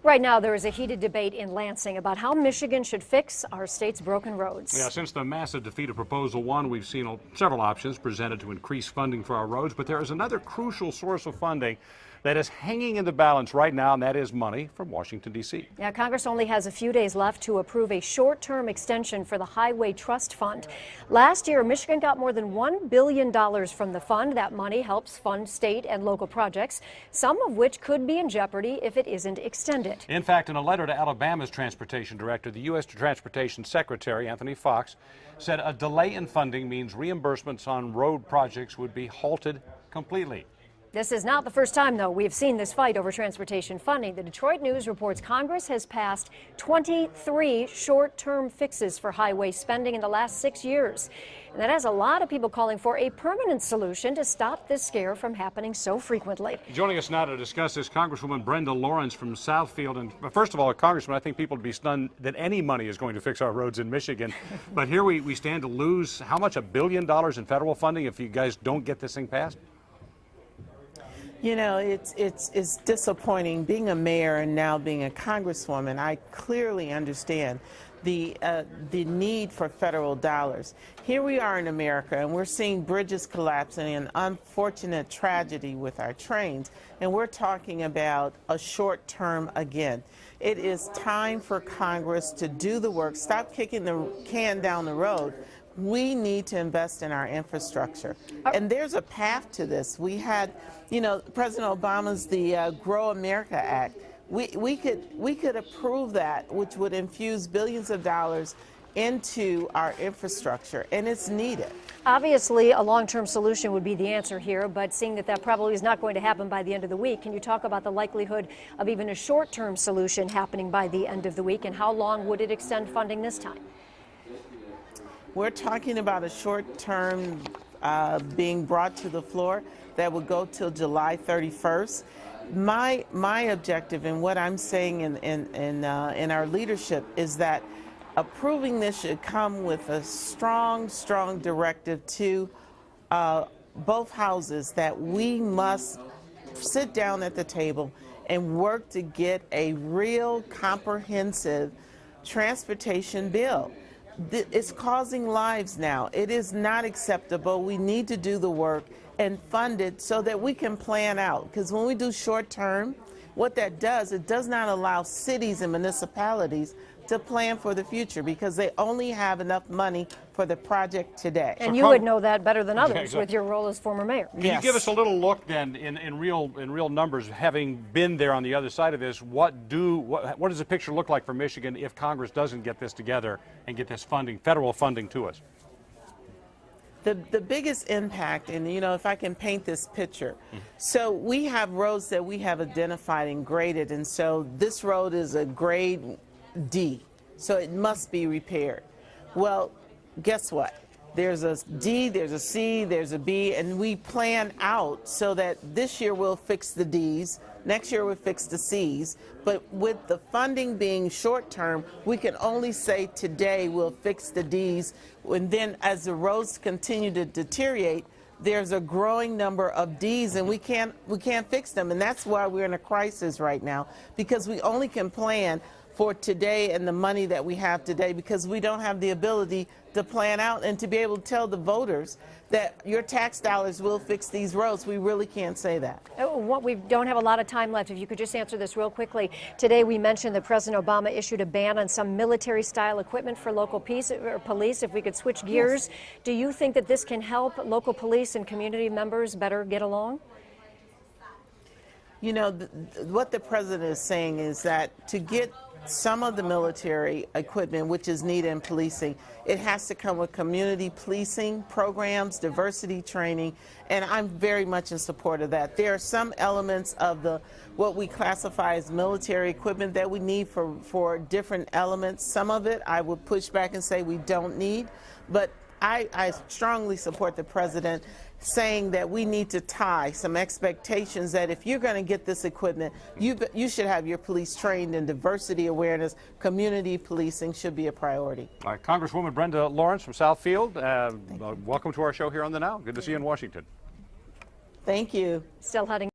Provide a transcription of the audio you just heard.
Right now, there is a heated debate in Lansing about how Michigan should fix our state's broken roads. Yeah, since the massive defeat of Proposal 1, we've seen several options presented to increase funding for our roads, but there is another crucial source of funding that is hanging in the balance right now, and that is money from Washington, D.C. Yeah, Congress only has a few days left to approve a short-term extension for the Highway Trust Fund. Last year, Michigan got more than $1 billion from the fund. That money helps fund state and local projects, some of which could be in jeopardy if it isn't extended. In fact, in a letter to Alabama's transportation director, the U.S. Transportation Secretary, Anthony Fox, said a delay in funding means reimbursements on road projects would be halted completely. This is not the first time, though, we've seen this fight over transportation funding. The Detroit News reports Congress has passed 23 short-term fixes for highway spending in the last 6 years. And that has a lot of people calling for a permanent solution to stop this scare from happening so frequently. Joining us now to discuss this, Congresswoman Brenda Lawrence from Southfield. And first of all, Congressman, I think people would be stunned that any money is going to fix our roads in Michigan. But here we stand to lose, how much, $1 billion in federal funding if you guys don't get this thing passed? You know, it's disappointing. Being a mayor and now being a congresswoman, I clearly understand the need for federal dollars. Here we are in America, and we're seeing bridges collapsing, an unfortunate tragedy with our trains, and we're talking about a short term again. It is time for Congress to do the work, stop kicking the can down the road. We need to invest in our infrastructure. And there's a path to this. We had, you know, President Obama's the Grow America Act. We could approve that, which would infuse billions of dollars into our infrastructure, and it's needed. Obviously, a long-term solution would be the answer here, but seeing that that probably is not going to happen by the end of the week, can you talk about the likelihood of even a short-term solution happening by the end of the week, and how long would it extend funding this time? We're talking about a short term being brought to the floor that would go till July 31st. My objective and what I'm saying in our leadership is that approving this should come with a strong directive to both houses that we must sit down at the table and work to get a real comprehensive transportation bill. It's causing lives now. It is not acceptable. We need to do the work and fund it so that we can plan out. Because when we do short term, what that does, it does not allow cities and municipalities to plan for the future because they only have enough money for the project today. And you would know that better than others, yeah, exactly, with your role as former mayor. Can you give us a little look then in real numbers, having been there on the other side of this, what does the picture look like for Michigan if Congress doesn't get this together and get this funding, federal funding to us? The biggest impact, and you know, if I can paint this picture, so we have roads that we have identified and graded, and so this road is a grade D, so it must be repaired. Well, guess what? There's a D, there's a C, there's a B, and we plan out so that this year we'll fix the Ds, next year we'll fix the Cs, but with the funding being short term, we can only say today we'll fix the Ds, and then as the roads continue to deteriorate, there's a growing number of Ds, and we can't fix them, and that's why we're in a crisis right now, because we only can plan for today and the money that we have today, because we don't have the ability to plan out and to be able to tell the voters that your tax dollars will fix these roads. We really can't say that. We don't have a lot of time left. If you could just answer this real quickly. Today we mentioned that President Obama issued a ban on some military-style equipment for local police. If we could switch gears, yes. Do you think that this can help local police and community members better get along? You know, what the president is saying is that to get some of the military equipment which is needed in policing, it has to come with community policing programs, diversity training, and I'm very much in support of that. There are some elements of what we classify as military equipment that we need for different elements. Some of it I would push back and say we don't need, but I strongly support the president saying that we need to tie some expectations that if you're going to get this equipment, you should have your police trained in diversity awareness. Community policing should be a priority. All right, Congresswoman Brenda Lawrence from Southfield, welcome to our show here on The Now. Good to see you in Washington. Thank you. Still heading